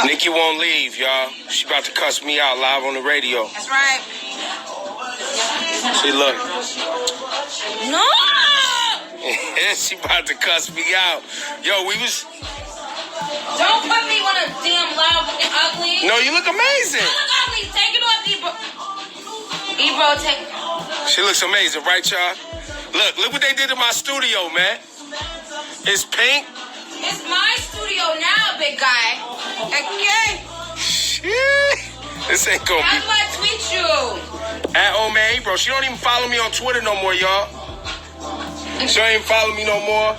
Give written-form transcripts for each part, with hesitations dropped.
Nicki won't leave, y'all. She about to cuss me out live on the radio. That's right. See, look. No! She about to cuss me out. Yo, we was... Don't put me on a damn loud looking ugly. No, you look amazing. I look ugly. Take it off, Ebro. Ebro, take it. She looks amazing, right, y'all? Look what they did in my studio, man. It's pink. It's my studio now, big guy. Okay. Shit. This ain't gonna How be... do I tweet you? At Old Man Ebro. She don't even follow me on Twitter no more, y'all. She don't even follow me no more.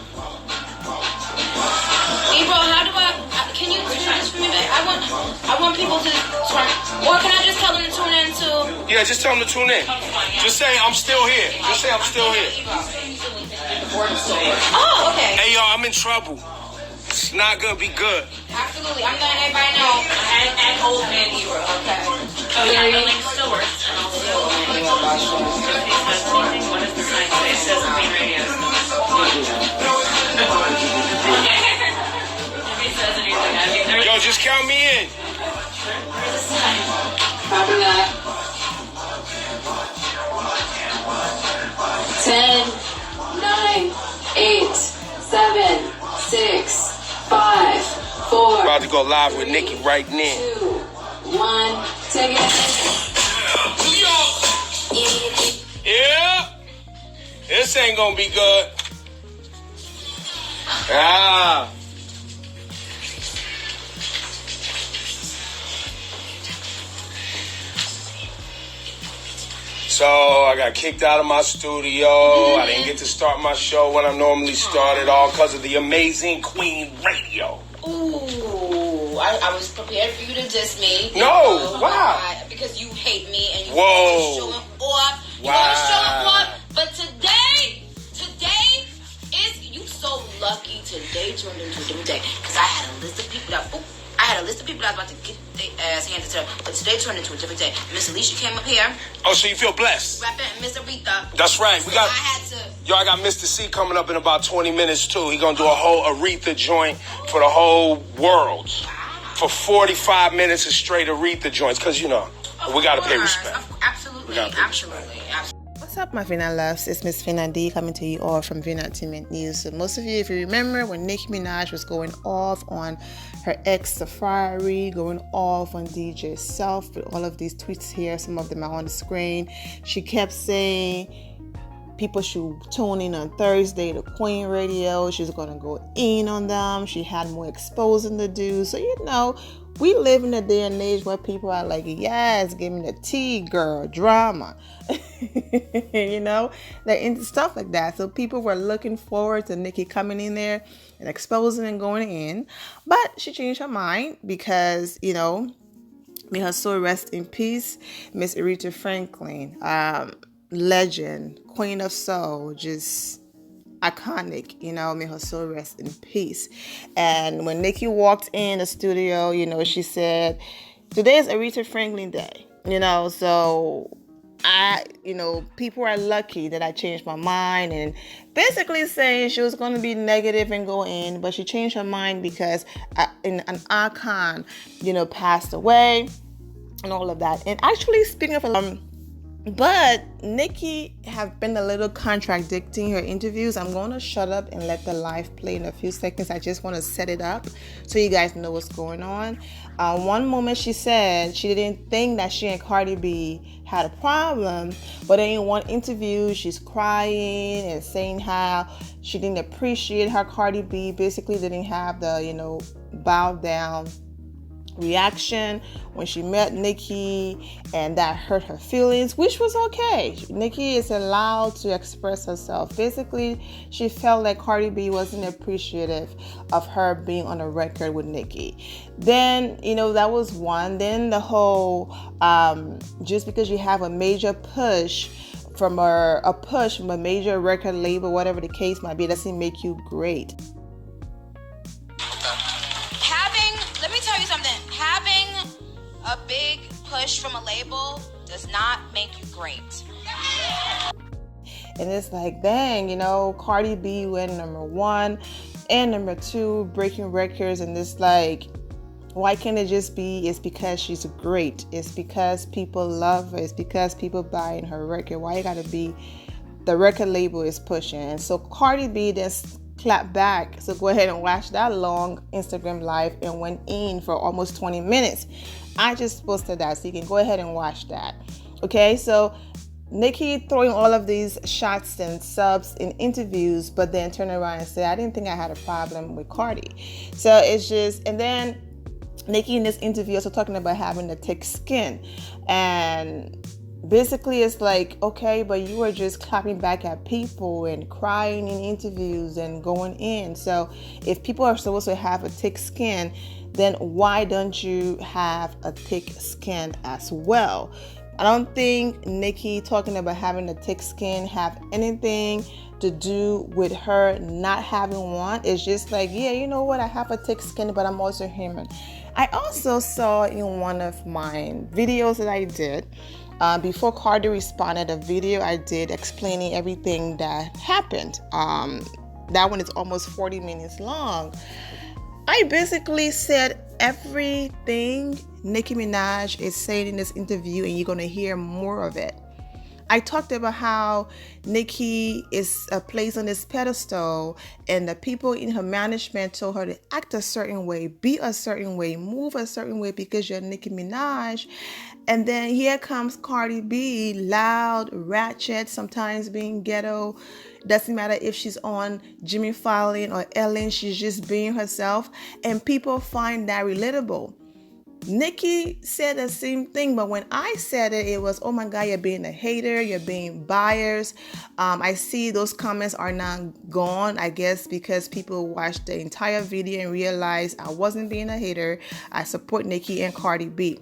Ebro, how do I... Can you tweet this for me, babe? I want people to turn... Or can I just tell them to tune in to... Yeah, just tell them to tune in. Just say I'm still here. Just say I'm still here. Oh, okay. Hey, y'all, I'm in trouble. It's not gonna be good. Absolutely. I'm letting everybody know. And Old Man Ebro. Okay. Oh, yeah, the link still works. And also, what is the sign today? It says Queen Radio. Yo, just count me in. Copy that. 10, 9, 8, 7, 6, 5, 4. About to go live with Nicki right now. 2, 1, take it. Yeah. This ain't gonna be good. Ah. So I got kicked out of my studio. I didn't get to start my show when I normally started, all because of the amazing Queen Radio. Ooh, I was prepared for you to diss me. No, wow. Because you hate me and you Whoa. always showing off. You always showing Wow. off. But today is, you so lucky today turned into a different day. Because I had a list of people that I was about to get their ass handed to them. But today turned into a different day. Miss Alicia came up here. Oh, so you feel blessed? Rapping Miss Aretha. That's right. We got. I had to. Yo, I got Mr. C coming up in about 20 minutes, too. He gonna do a whole Aretha joint for the whole world. For 45 minutes of straight Aretha joints. Because, you know, we gotta pay respect. Absolutely. What's up, my Vina loves? It's Miss Vina D coming to you all from Vina Entertainment News. So most of you, if you remember, when Nicki Minaj was going off on her ex Safari, going off on DJ Self with all of these tweets here, some of them are on the screen. She kept saying people should tune in on Thursday to Queen Radio. She's going to go in on them. She had more exposing to do. So, you know, we live in a day and age where people are like, yes, give me the tea, girl, drama. You know, they're into stuff like that. So people were looking forward to Nicki coming in there and exposing and going in. But she changed her mind because, you know, may her soul rest in peace, Miss Aretha Franklin, legend, queen of soul, just iconic, you know, may her soul rest in peace. And when Nicki walked in the studio, you know, she said, today is Aretha Franklin Day, you know, so people are lucky that I changed my mind, and basically saying she was going to be negative and go in, but she changed her mind because an icon, you know, passed away and all of that. And actually, speaking of but Nicki have been a little contradicting her interviews. I'm going to shut up and let the live play in a few seconds. I just want to set it up so you guys know what's going on. One moment she said she didn't think that she and Cardi B had a problem, but then in one interview she's crying and saying how she didn't appreciate her Cardi B basically didn't have the, you know, bow down reaction when she met Nicki, and that hurt her feelings, which was okay. Nicki is allowed to express herself. Basically, she felt like Cardi B wasn't appreciative of her being on a record with Nicki. Then, you know, that was one. Then the whole, just because you have a major push from a major record label, whatever the case might be, doesn't make you great. Let me tell you something. Having a big push from a label does not make you great. And it's like, dang, you know, Cardi B went number 1 and number 2, breaking records, and it's like, Why can't it just be, it's because she's great, it's because people love her, it's because people buying her record? Why it gotta be the record label is pushing? And so Cardi B then clapped back. So go ahead and watch that long Instagram live and went in for almost 20 minutes. I just posted that, so you can go ahead and watch that. Okay, so Nicki throwing all of these shots and subs in interviews, but then turn around and say, I didn't think I had a problem with Cardi. So it's just, and then Nicki in this interview also talking about having a thick skin. And basically it's like, okay, but you were just clapping back at people and crying in interviews and going in. So if people are supposed to have a thick skin, then why don't you have a thick skin as well? I don't think Nicki talking about having a thick skin have anything to do with her not having one. It's just like, yeah, you know what? I have a thick skin, but I'm also human. I also saw in one of my videos that I did, before Cardi responded, a video I did explaining everything that happened. That one is almost 40 minutes long. I basically said everything Nicki Minaj is saying in this interview, and you're going to hear more of it. I talked about how Nicki is placed on this pedestal, and the people in her management told her to act a certain way, be a certain way, move a certain way because you're Nicki Minaj. And then here comes Cardi B, loud, ratchet, sometimes being ghetto. Doesn't matter if she's on Jimmy Fallon or Ellen, she's just being herself. And people find that relatable. Nicki said the same thing, but when I said it, it was, oh my God, you're being a hater, you're being biased. I see those comments are now gone, I guess, because people watched the entire video and realized I wasn't being a hater. I support Nicki and Cardi B.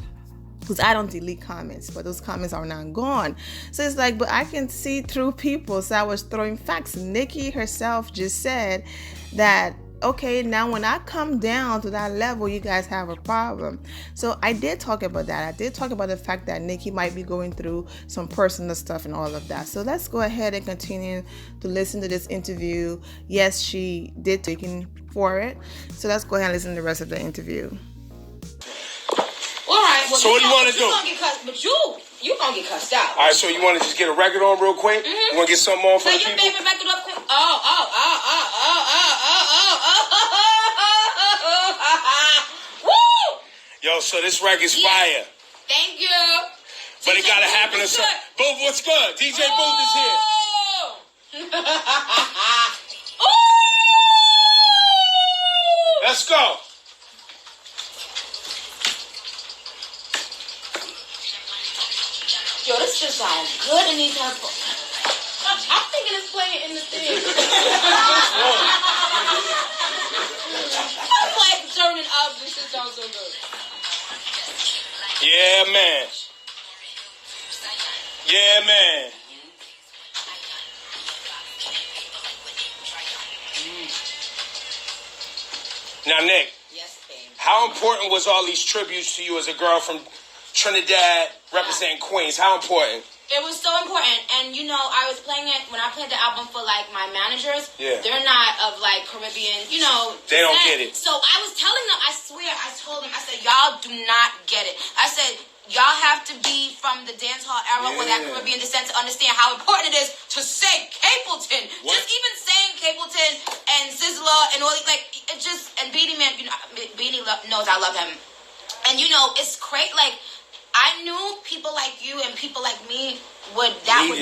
Because I don't delete comments, but those comments are now gone. So it's like, but I can see through people. So I was throwing facts. Nicki herself just said that, okay, now when I come down to that level, you guys have a problem. So I did talk about that. I did talk about the fact that Nicki might be going through some personal stuff and all of that. So let's go ahead and continue to listen to this interview. Yes, she did taking for it. So let's go ahead and listen to the rest of the interview. All right. Well, So what do you want to do? Gonna get cussed, but you gonna get cussed out. All right, so you want to just get a record on real quick? Mm-hmm. You want to get something on for Play the your people? favorite record up quick. Woo! Yo, so this record's fire. Thank you. But it got to happen to some... Booth, what's good? DJ Booth is here. Let's go. Yo, this just sounds good in these headphones. I'm thinking it's playing in the thing. I'm like turning up. This shit sounds so good. Yeah, man. Yeah, man. Now, Nick, Yes, babe. how important was all these tributes to you as a girl from Trinidad representing Queens? How important? It was so important, and you know, I was playing it when I played the album for like my managers. Yeah. They're not of like Caribbean, you know. They don't descent. get it. So I was telling them, I swear, I told them, I said, y'all do not get it. I said, y'all have to be from the dancehall era with that Yeah. Caribbean descent to understand how important it is to say Capleton. What? Just even saying Capleton and Sizzla and all these, like, it just, and Beanie Man, you know, Beanie knows I love him. And you know, it's great, like, I knew people like you and people like me would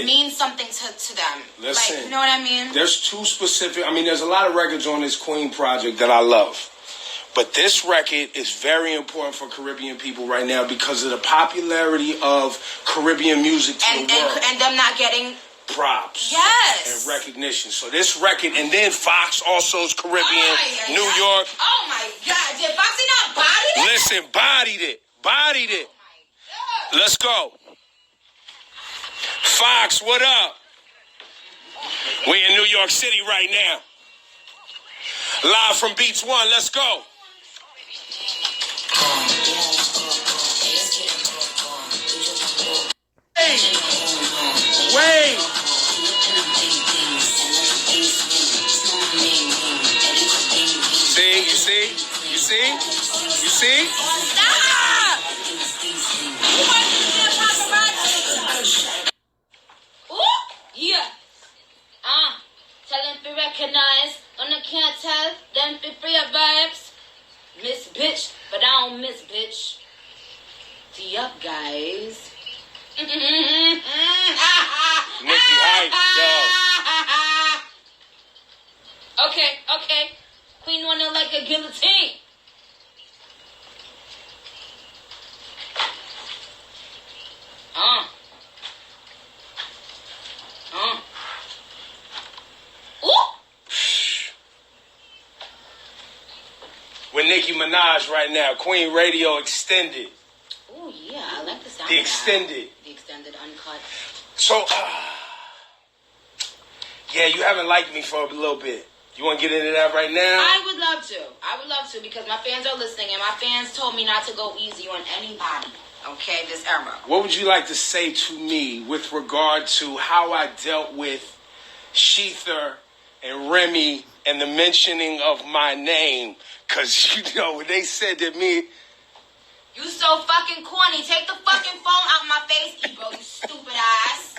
mean something to them. Listen, like, you know what I mean? There's two specific... I mean, there's a lot of records on this Queen project that I love. But this record is very important for Caribbean people right now because of the popularity of Caribbean music to the world. And them not getting props. Yes. And recognition. So this record, and then Fox also's Caribbean, New York. Oh my God. Did Foxy not body it? Listen, bodied it. Bodied it. Let's go. Fox, what up? We in New York City right now. Live from Beats One. Let's go. Wait. See, you see? You see? You See? Stop! You want to be a paparazzi? Ooh, yeah. Tell them to recognize. On the can't tell, them to free your vibes. Miss bitch, but I don't miss bitch. Tee up, guys. Nicki hype, yo. Okay. Queen wanna like a guillotine. Ooh. With Nicki Minaj right now, Queen Radio Extended. Oh yeah, I like the sound The of that. extended. The extended uncut. So, yeah, you haven't liked me for a little bit. You want to get into that right now? I would love to because my fans are listening and my fans told me not to go easy on anybody. Okay, this era. What would you like to say to me with regard to how I dealt with Sheether and Remy and the mentioning of my name? Because, you know, when they said to me... You so fucking corny. Take the fucking phone out my face, Ebro, you stupid ass.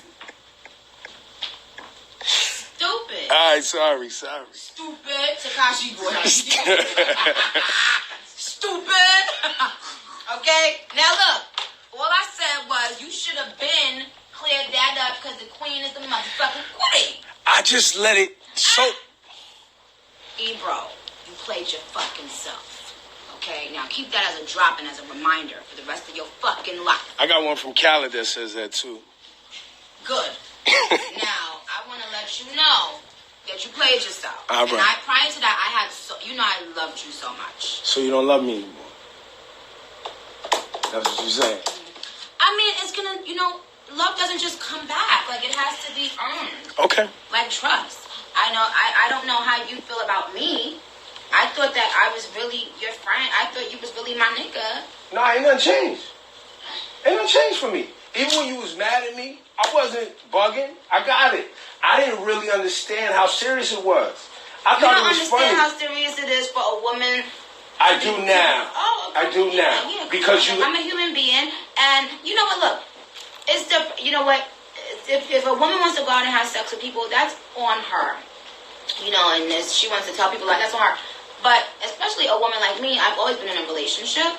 Stupid. All right, sorry. Stupid. Takashi boy. Stupid. Okay? Now look. All I said was you should have been cleared that up because the queen is the motherfucking queen. I just let it... So... Ebro, you played your fucking self. Okay? Now keep that as a drop and as a reminder for the rest of your fucking life. I got one from Khaled that says that too. Good. Now, I want to let you know that you played yourself. All right. And prior to that, I had I loved you so much. So you don't love me anymore? That's what you're saying. I mean, it's gonna, love doesn't just come back. Like, it has to be earned. Okay. Like trust. I don't know how you feel about me. I thought that I was really your friend. I thought you was really my nigga. Nah, ain't nothing changed. Ain't nothing changed for me. Even when you was mad at me, I wasn't bugging. I got it. I didn't really understand how serious it was. I thought it was funny. You don't understand how serious it is for a woman. I do now. Oh, okay. I do now. Yeah, because I'm a human being, and you know what? Look, you know what? If a woman wants to go out and have sex with people, that's on her. And if she wants to tell people that's on her. But especially a woman like me, I've always been in a relationship,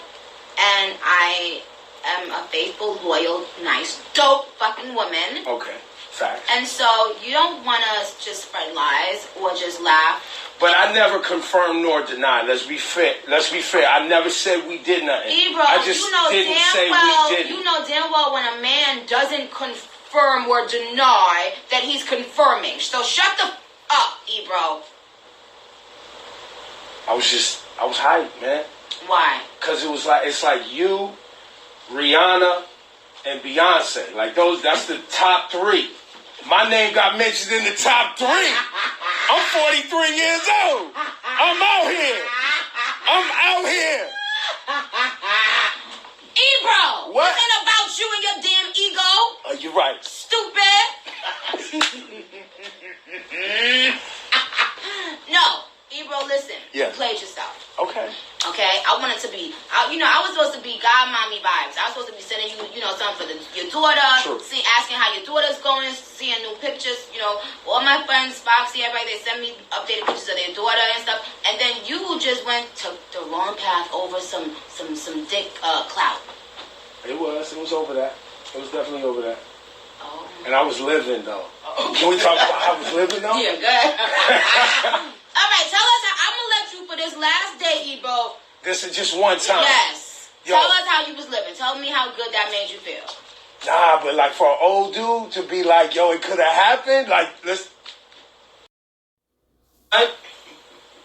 and I am a faithful, loyal, nice, dope fucking woman. Okay, fact. And so you don't want to just spread lies or just laugh. But I never confirmed nor denied. Let's be fair. I never said we did nothing. Ebro, I just didn't say we didn't. You know damn well when a man doesn't confirm or deny that he's confirming. So shut the up, Ebro. I was hyped, man. Why? Because it's like you, Rihanna, and Beyonce. Like that's the top three. My name got mentioned in the top three. I'm 43 years old. I'm out here. Ebro, what? This ain't about you and your damn ego. You're right. Stupid. No, Ebro, listen. Yeah. You played yourself. Okay. Okay, I wanted to be, I was supposed to be God mommy vibes. I was supposed to be sending you, something for your daughter, True. Asking how your daughter's going, seeing new pictures. All my friends, Foxy, everybody, they send me updated pictures of their daughter and stuff. And then you just took the wrong path over some dick clout. It was over that. It was definitely over that. Oh. And I was living though. Can we talk about how I was living though? Yeah, good. All right, tell us I'm gonna let you for this last day, Ebro. This is just one time. Yes. Yo. Tell us how you was living. Tell me how good that made you feel. Nah, but like for an old dude to be like, yo, it could have happened. Like,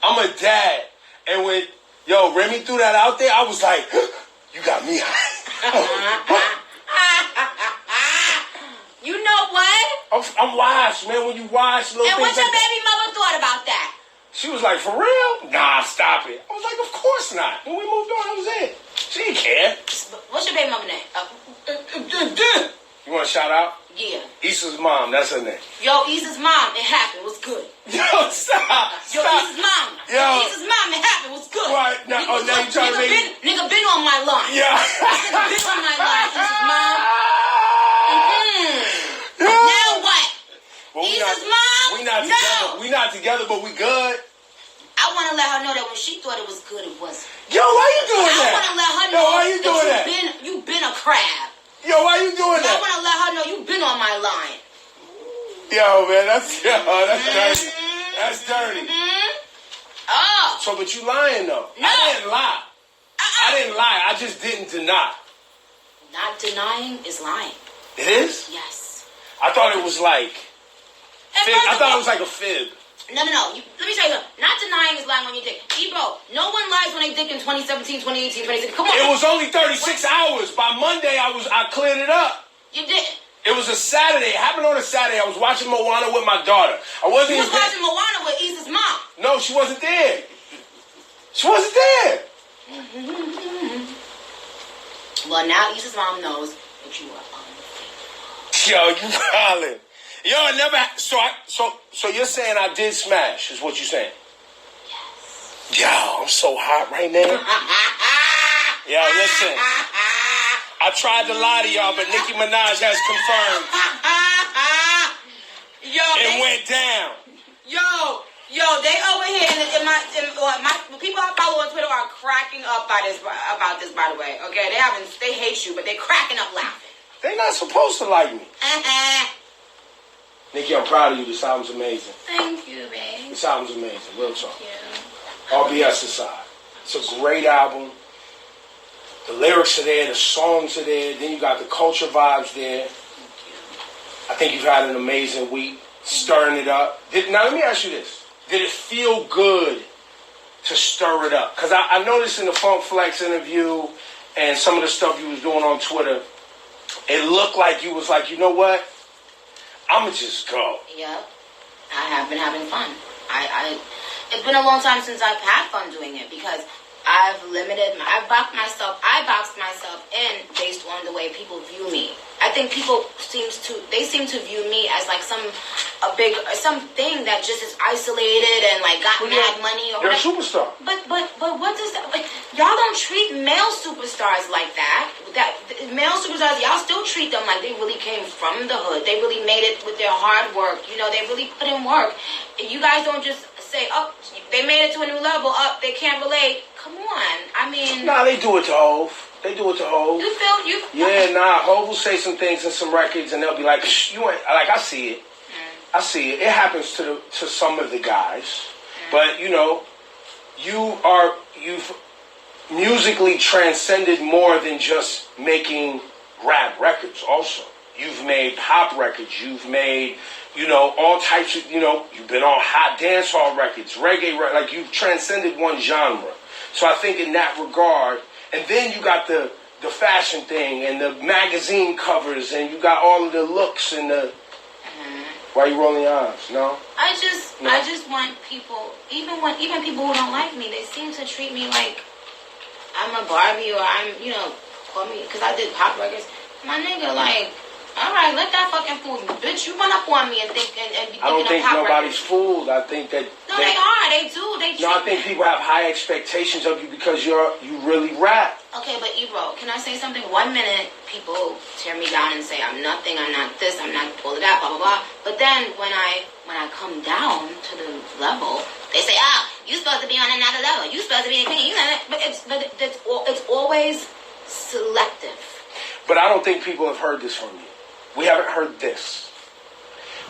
I'm a dad, and when Remy threw that out there, I was like, you got me high. You know what? I'm washed, man. When you wash little and things what your like that. baby mother thought about that? She was like, for real? Nah, stop it. I was like, of course not. When we moved on, that was it. She didn't care. What's your baby mother name? You want to shout out? Yeah. Issa's mom, that's her name. Yo, Issa's mom, it happened. What's good? Yo, stop. Yo, Issa's mom. Yo. Issa's mom, it happened. What's good? Right. Now, now you trying to make... Nigga we not together. We not together, but we good. I want to let her know that when she thought it was good, it wasn't. Yo, why you doing that? I want to let her know why you doing that? You've been a crab. Yo, why you doing that? I want to let her know you've been on my line. Yo, man, that's dirty. That's dirty. Oh. So, but you lying though. No. I didn't lie. I didn't lie. I just didn't deny. Not denying is lying. It is? Yes. I thought it was like. I thought it was like a fib. No. Let me tell you something. Not denying is lying on your dick. Ebro, no one lies on their dick in 2017, 2018, 2016. Come on. It was only 36 hours. By Monday, I cleared it up. You didn't. It was a Saturday. It happened on a Saturday. I was watching Moana with my daughter. You was watching Moana with Issa's mom. No, she wasn't there. She wasn't there. Well, now Issa's mom knows that you are unfaithful. Yo, you wildin'. Yo, I never. So you're saying I did smash? Is what you're saying? Yes. Yo, I'm so hot right now. Yo, listen. I tried to lie to y'all, but Nicki Minaj has confirmed. Yo, it went down. Yo, they over here in my people I follow on Twitter are cracking up about this. By the way, okay, they hate you, but they're cracking up laughing. They're not supposed to like me. Nicki, I'm proud of you. This album's amazing. Thank you, babe. This album's amazing. Real talk. Thank you. All BS aside, it's a great album. The lyrics are there, the songs are there, then you got the culture vibes there. I think you've had an amazing week, stirring it up. Now let me ask you this. Did it feel good to stir it up? Because I noticed in the Funk Flex interview and some of the stuff you was doing on Twitter, it looked like you was like, you know what? I'ma just go. Yep. I have been having fun. It's been a long time since I've had fun doing it because I boxed myself in based on the way people view me. I think people seem to view me as like something that just is isolated and like got mad money or you're whatever. a superstar. But what does that? Like, y'all don't treat male superstars like that. Male superstars, y'all still treat them like they really came from the hood. They really made it with their hard work. You know, they really put in work. You guys don't just say, oh, they made it to a new level. Up, they can't relate. Come on, I mean. Nah, they do it to Hov. They do it to Hov. You feel you? Yeah, nah. Hov will say some things in some records, and they'll be like, "You ain't." Like I see it. I see it. It happens to some of the guys, but you know, you've musically transcended more than just making rap records. Also, you've made pop records. You've made, you know, all types of, you know, you've been on hot dance hall records, reggae, like you've transcended one genre. So I think in that regard, and then you got the fashion thing and the magazine covers, and you got all of the looks and the. Why are you rolling your eyes? No. I just want people, even people who don't like me, they seem to treat me like I'm a Barbie or I'm, you know, call me because I did pop records. My nigga, like, all right, let that fucking fool you, bitch. You run up on me and think and be I don't think pop nobody's records. fooled. I think that. No, they are. They do. They. No, I think people have high expectations of you because you really rap. Okay, but Ebro, can I say something? 1 minute, people tear me down and say I'm nothing, I'm not this, I'm not all of that, blah blah blah. But then when I come down to the level, they say, you supposed to be on another level. You supposed to be a king. But it's always selective. But I don't think people have heard this from you. We haven't heard this.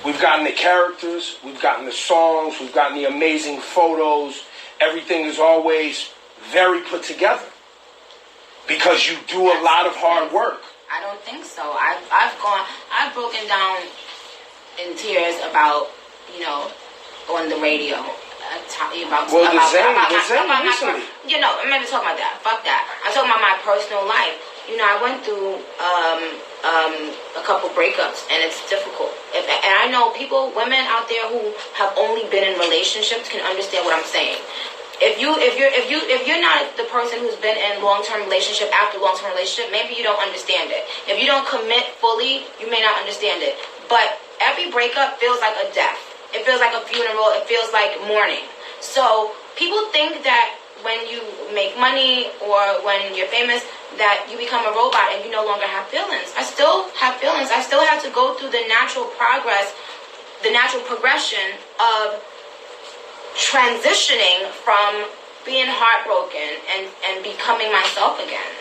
We've gotten the characters, we've gotten the songs, we've gotten the amazing photos. Everything is always very put together. Because you do a lot of hard work. I don't think so. I've broken down in tears about, you know, on the radio. Recently. You know, I'm not even talking about that. Fuck that. I'm talking about my personal life. You know, I went through a couple breakups, and it's difficult. And I know women out there who have only been in relationships can understand what I'm saying. If you're not the person who's been in long-term relationship after long-term relationship, maybe you don't understand it. If you don't commit fully, you may not understand it. But every breakup feels like a death. It feels like a funeral. It feels like mourning. So people think that when you make money or when you're famous, that you become a robot and you no longer have feelings. I still have feelings. I still have to go through the natural progress the natural progression of transitioning from being heartbroken and becoming myself again.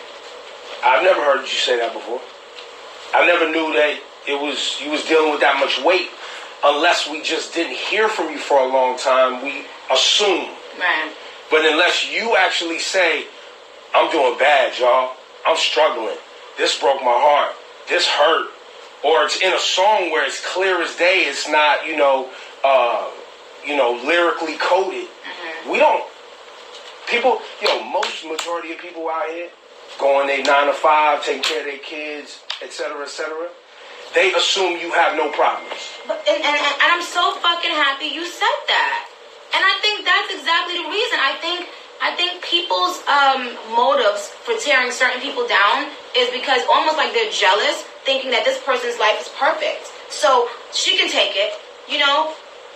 I've never heard you say that before. I never knew that you was dealing with that much weight. Unless we just didn't hear from you for a long time, we assume. Right. But unless you actually say, I'm doing bad, y'all. I'm struggling. This broke my heart. This hurt. Or it's in a song where it's clear as day. It's not, lyrically coded. Mm-hmm. We don't. People, majority of people out here going their 9 to 5, taking care of their kids, etc., etc. They assume you have no problems. But, and I'm so fucking happy you said that. And I think that's exactly the reason. I think people's motives for tearing certain people down is because almost like they're jealous, thinking that this person's life is perfect. So she can take it,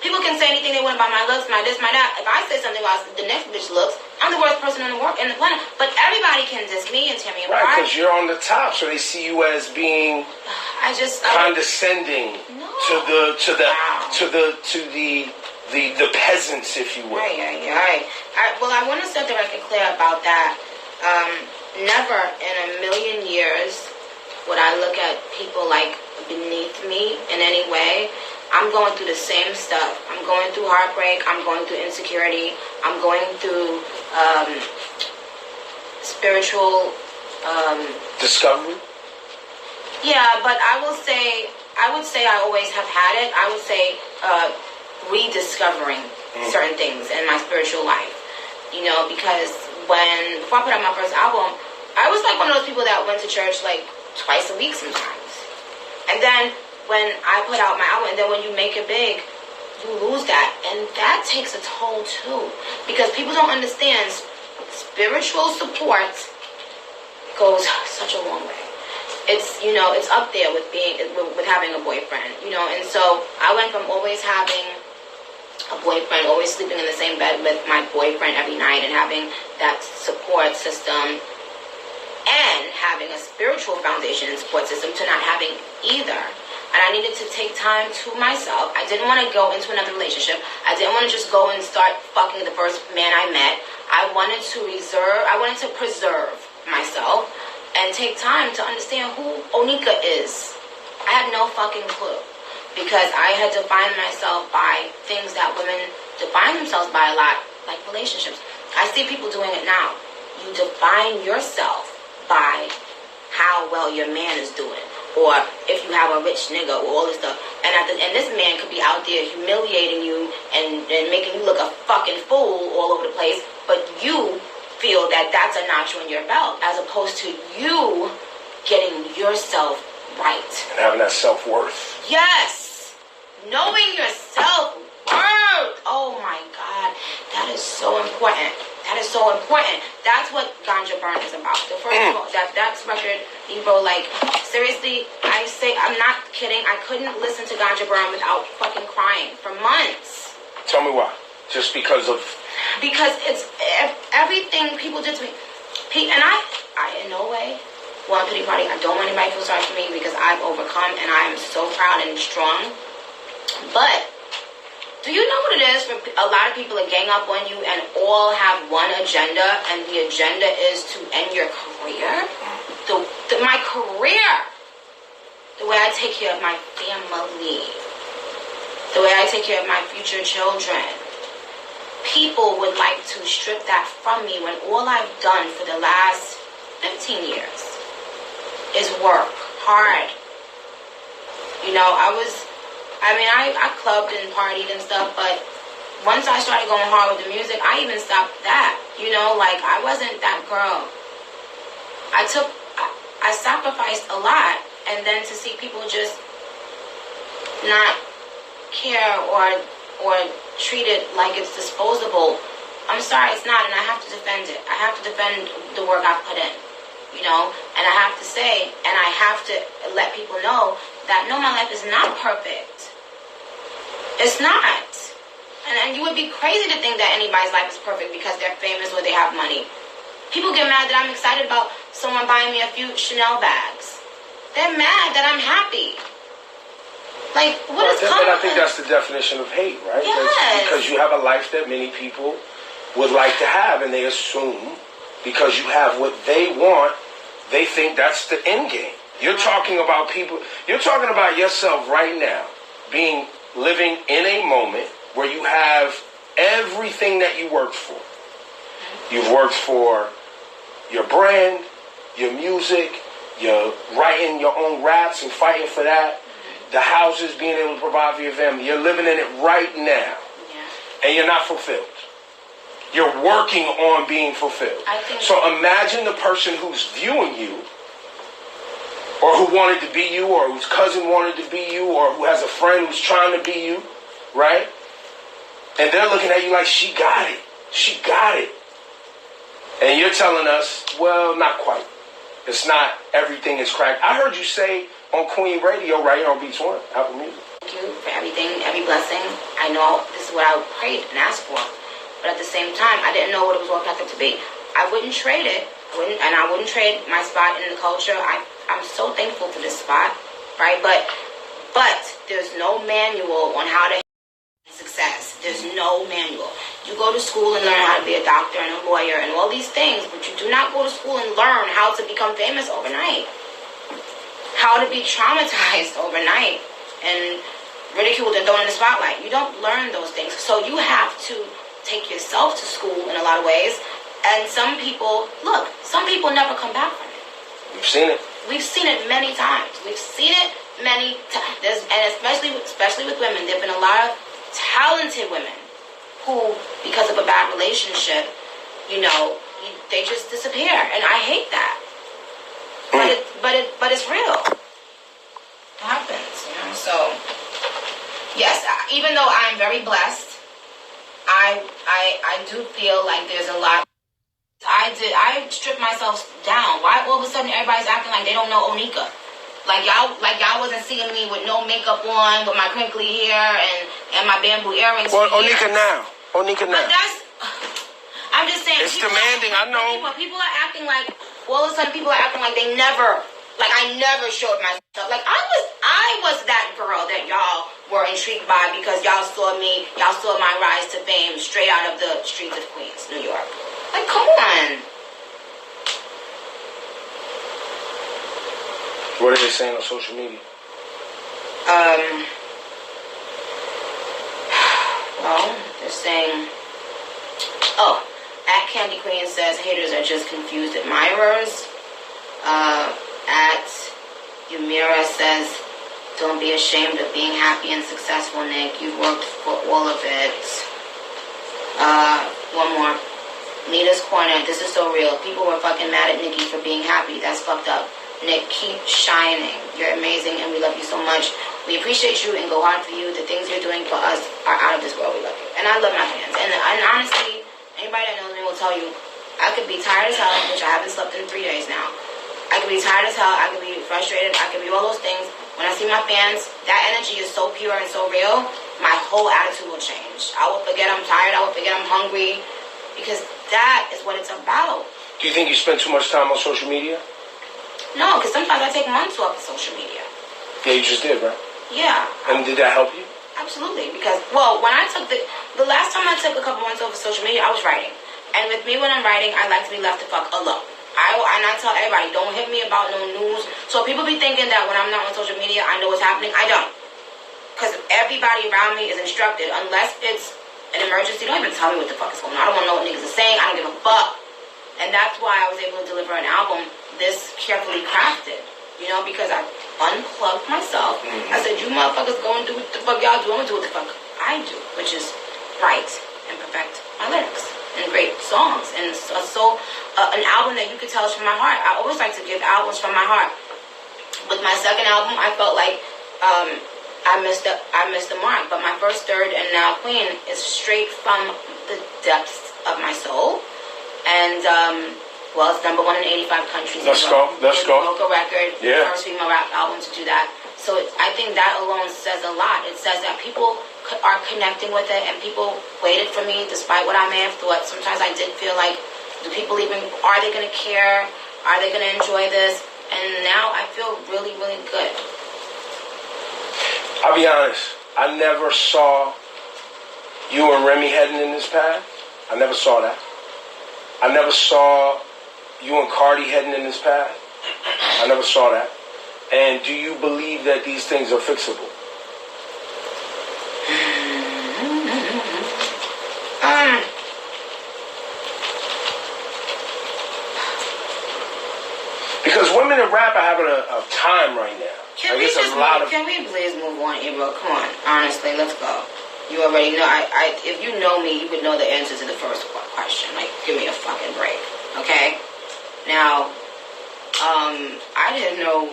People can say anything they want about my looks, my this, my that. If I say something about the next bitch looks, I'm the worst person in the planet. But everybody can diss me and tear me apart. Right, because you're on the top, so they see you as being condescending to the peasants, if you will. Right. I want to set the record clear about that. Never in a million years would I look at people like beneath me in any way. I'm going through the same stuff. I'm going through heartbreak. I'm going through insecurity. I'm going through spiritual discovery. Yeah, but I would say I always have had it. I would say rediscovering certain things in my spiritual life. Because before I put out my first album, I was like one of those people that went to church like twice a week sometimes. And then when I put out my album, and then when you make it big, you lose that. And that takes a toll too. Because people don't understand spiritual support goes such a long way. It's, it's up there with with having a boyfriend, and so I went from always having a boyfriend, always sleeping in the same bed with my boyfriend every night and having that support system and having a spiritual foundation and support system to not having either. And I needed to take time to myself. I didn't want to go into another relationship. I didn't want to just go and start fucking the first man I met. I wanted to preserve myself and take time to understand who Onika is. I had no fucking clue. Because I had defined myself by things that women define themselves by a lot, like relationships. I see people doing it now. You define yourself by how well your man is doing. Or if you have a rich nigga or all this stuff. And this man could be out there humiliating you and making you look a fucking fool all over the place. But you feel that that's a notch on your belt as opposed to you getting yourself right. And having that self-worth. Yes. Knowing your self-worth. Oh my God. That is so important. That is so important. That's what Ganja Burn is about. The first of all, that's record, Ebro. Like, seriously, I'm not kidding. I couldn't listen to Ganja Burn without fucking crying for months. Tell me why. Just because it's everything people did to me. And I in no way want a pity party. I don't want anybody to feel sorry for me because I've overcome and I am so proud and strong. But do you know what it is for a lot of people to gang up on you and all have one agenda, and the agenda is to end your career? My career. The way I take care of my family. The way I take care of my future children. People would like to strip that from me when all I've done for the last 15 years is work hard. I clubbed and partied and stuff, but once I started going hard with the music, I even stopped that. I wasn't that girl. I sacrificed a lot, and then to see people just not care or treat it like it's disposable, I'm sorry, it's not, and I have to defend it. I have to defend the work I've put in, and I have to say, and I have to let people know that no, my life is not perfect. It's not. And you would be crazy to think that anybody's life is perfect because they're famous or they have money. People get mad that I'm excited about someone buying me a few Chanel bags. They're mad that I'm happy. Like, what is But I think that's the definition of hate, right? Yes. Because you have a life that many people would like to have, and they assume because you have what they want, they think that's the end game. You're talking about people, you're talking about yourself right now living in a moment where you have everything that you worked for. You've worked for your brand, your music, you're writing your own raps and fighting for that. The houses, being able to provide for your family. You're living in it right now. Yeah. And you're not fulfilled. You're working on being fulfilled. So imagine the person who's viewing you, or who wanted to be you, or whose cousin wanted to be you, or who has a friend who's trying to be you, right? And they're looking at you like, she got it. She got it. And you're telling us, well, not quite. It's not everything is cracked. I heard you say on Queen Radio right here on Beats One, Apple Music. Thank you for everything, every blessing. I know this is what I prayed and asked for. But at the same time, I didn't know what it was all packed up to be. I wouldn't trade it. I wouldn't trade my spot in the culture. I'm so thankful for this spot, right? But there's no manual on how to success. There's no manual. You go to school and learn how to be a doctor and a lawyer and all these things, but you do not go to school and learn how to become famous overnight. How to be traumatized overnight and ridiculed and thrown in the spotlight. You don't learn those things. So you have to take yourself to school in a lot of ways. And some people never come back from it. We've seen it. We've seen it many times. We've seen it many times. And especially with women, there have been a lot of talented women who, because of a bad relationship, they just disappear. And I hate that. But it's real. It happens, So, yes, even though I'm very blessed, I do feel like there's a lot. I stripped myself down. Why all of a sudden everybody's acting like they don't know Onika? Like y'all wasn't seeing me with no makeup on, with my crinkly hair and my bamboo earrings. Well, Onika now. But I'm just saying. It's demanding, I know. People are acting like, all of a sudden people are acting like I never showed myself. Like I was that girl that y'all were intrigued by because y'all saw my rise to fame straight out of the streets of Queens, New York. Like, come on. What are they saying on social media? Well, they're saying, at Candy Queen says haters are just confused admirers. At Yumira says, don't be ashamed of being happy and successful, Nick. You've worked for all of it. One more. Nita's Corner, this is so real. People were fucking mad at Nicki for being happy. That's fucked up. Nick, keep shining. You're amazing and we love you so much. We appreciate you and go hard for you. The things you're doing for us are out of this world. We love you. And I love my fans. And honestly, anybody that knows me will tell you, I could be tired as hell, which I haven't slept in 3 days now. I could be tired as hell. I could be frustrated. I could be all those things. When I see my fans, that energy is so pure and so real, my whole attitude will change. I will forget I'm tired. I will forget I'm hungry. Because that is what it's about. Do you think you spend too much time on social media? No, because sometimes I take months off of social media. Yeah, you just did, right? Yeah. And did that help you? Absolutely. Because, when I took the last time I took a couple months off of social media, I was writing. And with me when I'm writing, I like to be left the fuck alone. And I tell everybody, don't hit me about no news. So people be thinking that when I'm not on social media, I know what's happening. I don't. Because everybody around me is instructed, unless it's an emergency, don't even tell me what the fuck is going on. I don't want to know what niggas are saying. I don't give a fuck. And that's why I was able to deliver an album this carefully crafted. Because I unplugged myself. Mm-hmm. I said, you motherfuckers go and do what the fuck y'all do. I'm going to do what the fuck I do, which is write and perfect my lyrics and great songs. And an album that you could tell is from my heart. I always like to give albums from my heart. With my second album, I felt like I missed the mark. But my first, third, and now Queen is straight from the depths of my soul. And it's number 1 in 85 countries. Let's go. Broke a record. Yeah. First female rap album to do that. So I think that alone says a lot. It says that people are connecting with it, and people waited for me despite what I may have thought. Sometimes I did feel like, are they going to care? Are they going to enjoy this? And now I feel really, really good. I'll be honest. I never saw you and Remy heading in this path. I never saw that. I never saw you and Cardi heading in this path. I never saw that. And do you believe that these things are fixable? Because women in rap are having a time right now. Can we please move on, Ebro? Come on, honestly, let's go. You already know. If you know me, you would know the answer to the first question. Like, give me a fucking break, okay? Now, I didn't know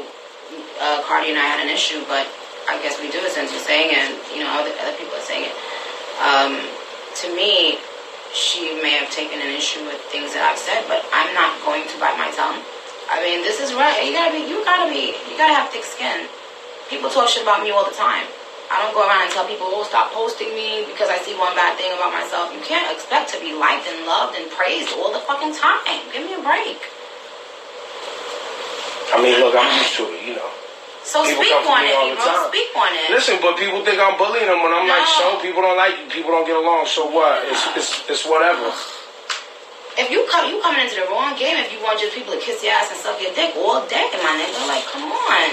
Cardi and I had an issue, but I guess we do since you're saying it, and you know other people are saying it. To me, she may have taken an issue with things that I've said, but I'm not going to bite my tongue. I mean, this is right. You gotta have thick skin. People talk shit about me all the time. I don't go around and tell people, oh, stop posting me because I see one bad thing about myself. You can't expect to be liked and loved and praised all the fucking time. Give me a break. I mean, look, I'm used to it, you know. So people speak on it, Ebro. Speak on it. Listen, but people think I'm bullying them when I'm like, so people don't like you, people don't get along, so what? It's whatever. If you coming into the wrong game, if you want just people to kiss your ass and suck your dick all day, my nigga, like, come on.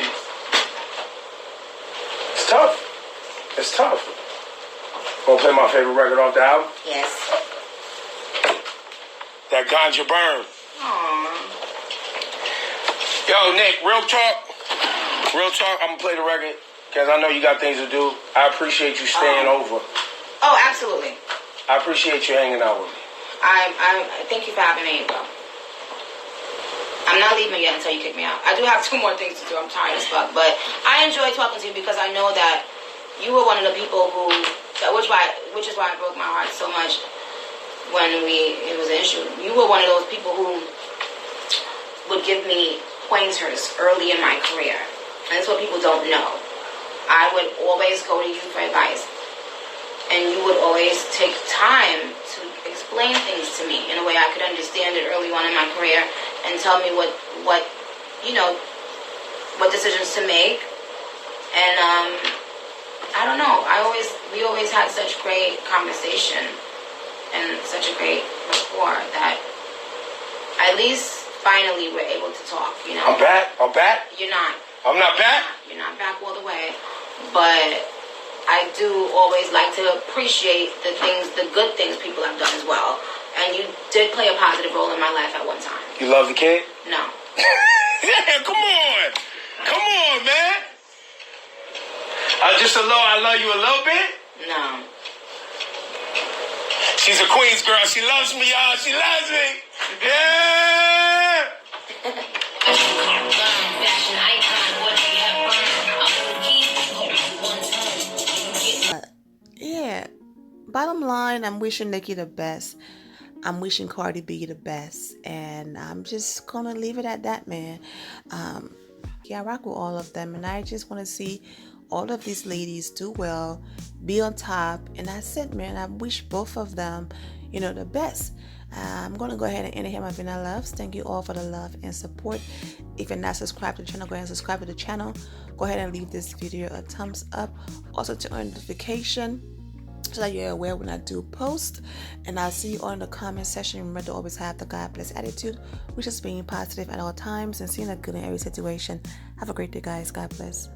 It's tough. It's tough. Wanna play my favorite record off the album? Yes. That Ganja Burn. Aww. Yo, Nick, real talk, I'm gonna play the record because I know you got things to do. I appreciate you staying over. Oh, absolutely. I appreciate you hanging out with me. I thank you for having me, bro. I'm not leaving yet until you kick me out. I do have 2 more things to do. I'm tired as fuck, but I enjoy talking to you because I know that you were one of the people which is why it broke my heart so much when it was an issue. You were one of those people who would give me pointers early in my career. And that's what people don't know. I would always go to you for advice. And you would always take time to explain things to me in a way I could understand it early on in my career and tell me what decisions to make. And I don't know. We always had such great conversation and such a great rapport that at least finally we're able to talk, you know. I'm back. You're not. I'm not back? You're not back all the way. But I do always like to appreciate the good things people have done as well. And you did play a positive role in my life at one time. You love the kid? No. Yeah, come on, man. I love you a little bit? No. She's a Queens girl. She loves me, y'all. She loves me. Yeah. Yeah. Bottom line, I'm wishing Nicki the best. I'm wishing Cardi B the best. And I'm just going to leave it at that, man. I rock with all of them. And I just want to see all of these ladies do well, be on top. And that's it, man. I wish both of them, the best. I'm going to go ahead and end here my Vina Loves. Thank you all for the love and support. If you're not subscribed to the channel, go ahead and subscribe to the channel. Go ahead and leave this video a thumbs up. Also turn on notification so that you're aware when I do post. And I'll see you all in the comment section. Remember to always have the God bless attitude, which is being positive at all times and seeing the good in every situation. Have a great day, guys. God bless.